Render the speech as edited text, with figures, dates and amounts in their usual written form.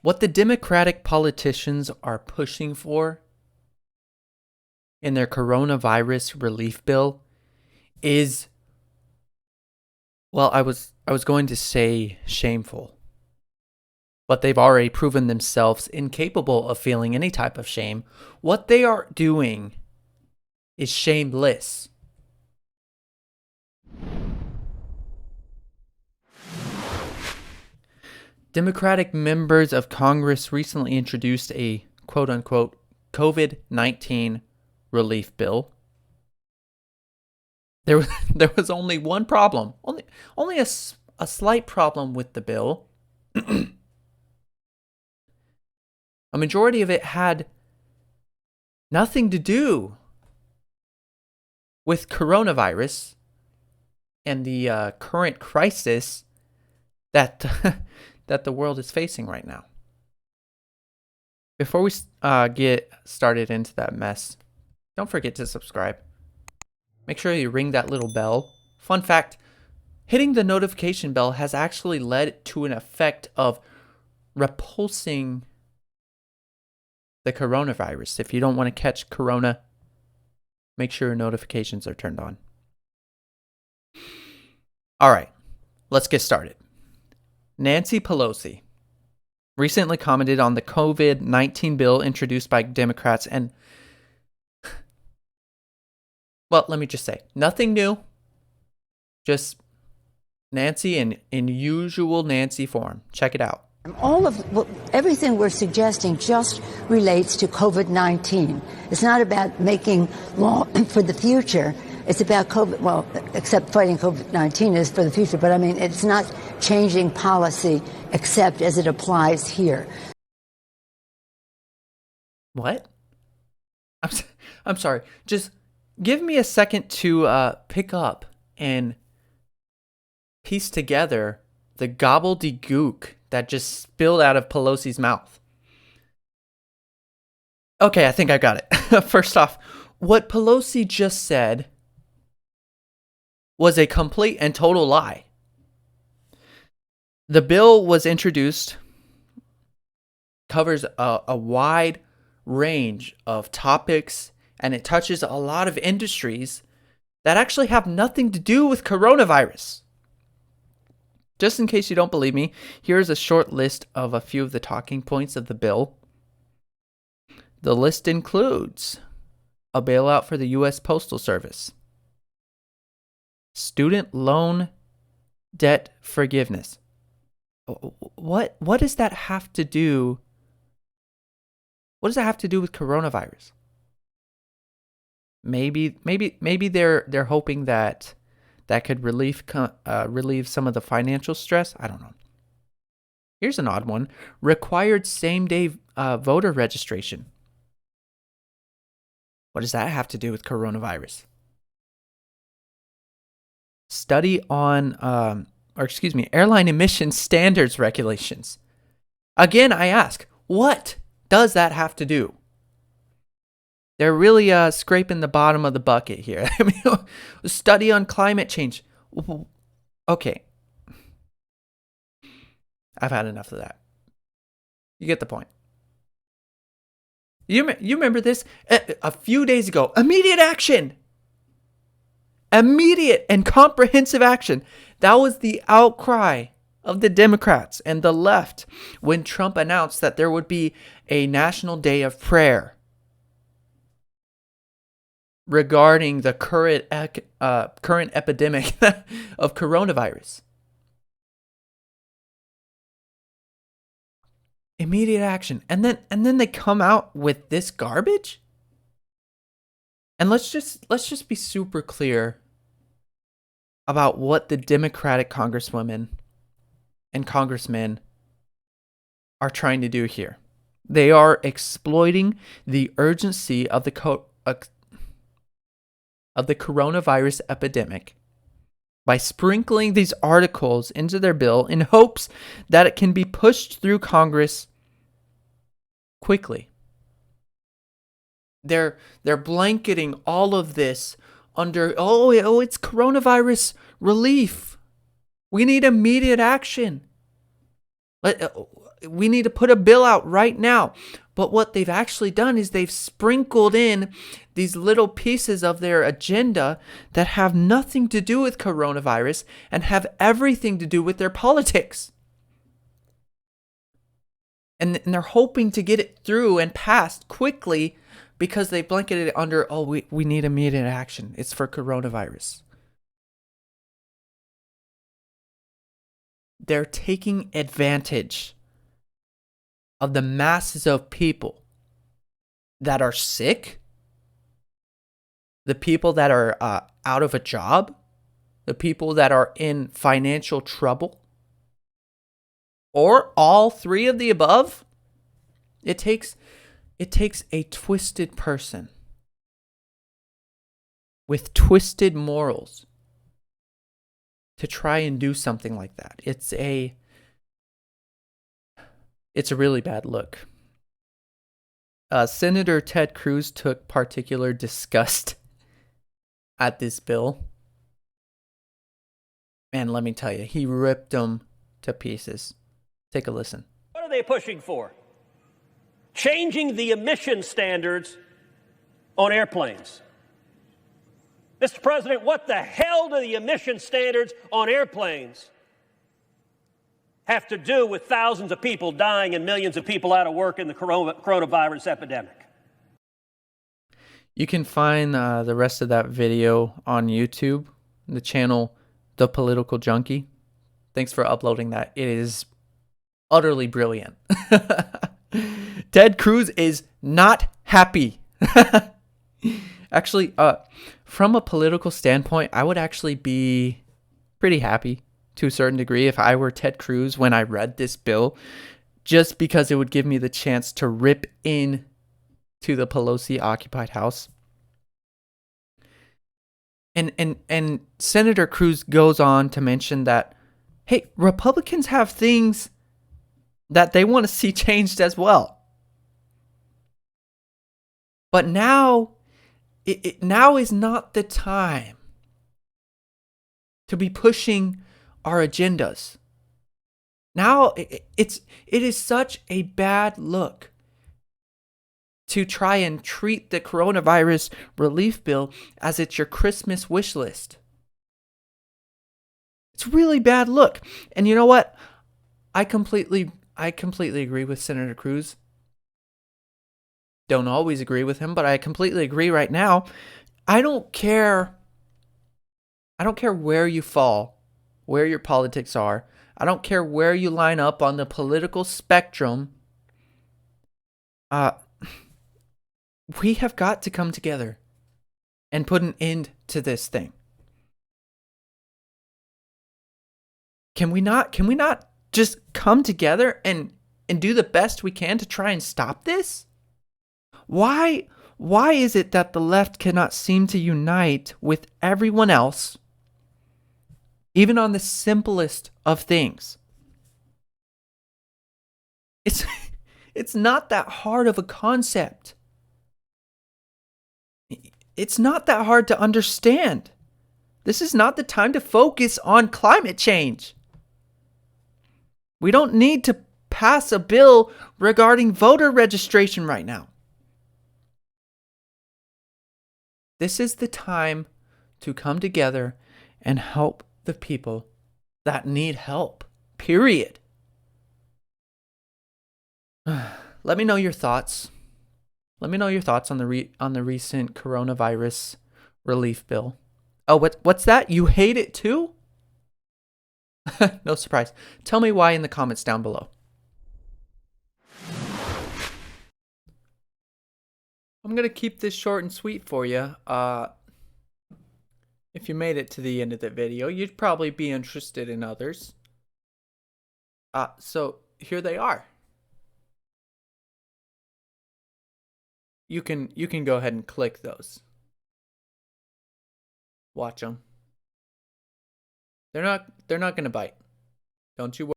What the Democratic politicians are pushing for in their coronavirus relief bill is, well, I was going to say shameful, but they've already proven themselves incapable of feeling any type of shame. What they are doing is shameless. Democratic members of Congress recently introduced a quote-unquote COVID-19 relief bill. There was only one problem, only a slight problem with the bill. A majority of it had nothing to do with coronavirus and the current crisis that that the world is facing right now. Before we get started into that mess, don't forget to subscribe. Make sure you ring that little bell. Fun fact, hitting the notification bell has actually led to an effect of repulsing the coronavirus. If you don't want to catch corona, make sure your notifications are turned on. All right, let's get started. Nancy Pelosi recently commented on the COVID-19 bill introduced by Democrats, and, well, let me just say, nothing new. Just Nancy in usual Nancy form. Check it out. Everything we're suggesting just relates to COVID-19. It's not about making law for the future. It's about COVID, well, except fighting COVID-19 is for the future, but I mean, it's not changing policy except as it applies here. What? I'm sorry. Just give me a second to pick up and piece together the gobbledygook that just spilled out of Pelosi's mouth. Okay, I think I got it. First off, what Pelosi just said was a complete and total lie. The bill was introduced, covers a wide range of topics, and it touches a lot of industries that actually have nothing to do with coronavirus. Just in case you don't believe me, here's a short list of a few of the talking points of the bill. The list includes a bailout for the U.S. Postal Service, student loan debt forgiveness. What does that have to do? What does that have to do with coronavirus? Maybe they're hoping that could relieve some of the financial stress. I don't know. Here's an odd one: required same-day voter registration. What does that have to do with coronavirus? Study on, airline emission standards regulations. Again, I ask, what does that have to do? They're really scraping the bottom of the bucket here. I mean, study on climate change. Okay. I've had enough of that. You get the point. You remember this? A few days ago, immediate action. Immediate and comprehensive action. That was the outcry of the Democrats and the left when Trump announced that there would be a national day of prayer regarding the current epidemic of coronavirus. Immediate action. And then they come out with this garbage? And let's just be super clear about what the Democratic congresswomen and congressmen are trying to do here. They are exploiting the urgency of the coronavirus epidemic by sprinkling these articles into their bill in hopes that it can be pushed through Congress quickly. They're blanketing all of this under, it's coronavirus relief. We need immediate action. we need to put a bill out right now. But what they've actually done is they've sprinkled in these little pieces of their agenda that have nothing to do with coronavirus and have everything to do with their politics. And they're hoping to get it through and passed quickly because they blanketed it under, oh, we need immediate action. It's for coronavirus. They're taking advantage of the masses of people that are sick, the people that are out of a job, the people that are in financial trouble, or all three of the above. It takes a twisted person with twisted morals to try and do something like that. It's a really bad look. Senator Ted Cruz took particular disgust at this bill. And let me tell you, he ripped them to pieces. Take a listen. What are they pushing for? Changing the emission standards on airplanes. Mr. President, what the hell do the emission standards on airplanes have to do with thousands of people dying and millions of people out of work in the coronavirus epidemic? You can find the rest of that video on YouTube, the channel The Political Junkie. Thanks for uploading that. It is utterly brilliant. Ted Cruz is not happy. Actually, from a political standpoint, I would actually be pretty happy to a certain degree if I were Ted Cruz when I read this bill, just because it would give me the chance to rip in to the Pelosi occupied house. And Senator Cruz goes on to mention that, hey, Republicans have things that they want to see changed as well. But now, now is not the time to be pushing our agendas. Now it is such a bad look to try and treat the coronavirus relief bill as it's your Christmas wish list. It's really bad look. And you know what? I completely agree with Senator Cruz. Don't always agree with him, but I completely agree right now. I don't care where you fall, where your politics are. I don't care where you line up on the political spectrum. We have got to come together and put an end to this thing. Can we not just come together and do the best we can to try and stop this? Why is it that the left cannot seem to unite with everyone else, even on the simplest of things? It's not that hard of a concept. It's not that hard to understand. This is not the time to focus on climate change. We don't need to pass a bill regarding voter registration right now. This is the time to come together and help the people that need help. Period. Let me know your thoughts. Let me know your thoughts on the recent coronavirus relief bill. Oh, what's that? You hate it too? No surprise. Tell me why in the comments down below. I'm going to keep this short and sweet for you. If you made it to the end of the video, you'd probably be interested in others. So here they are. You can go ahead and click those. Watch them. They're not going to bite. Don't you worry.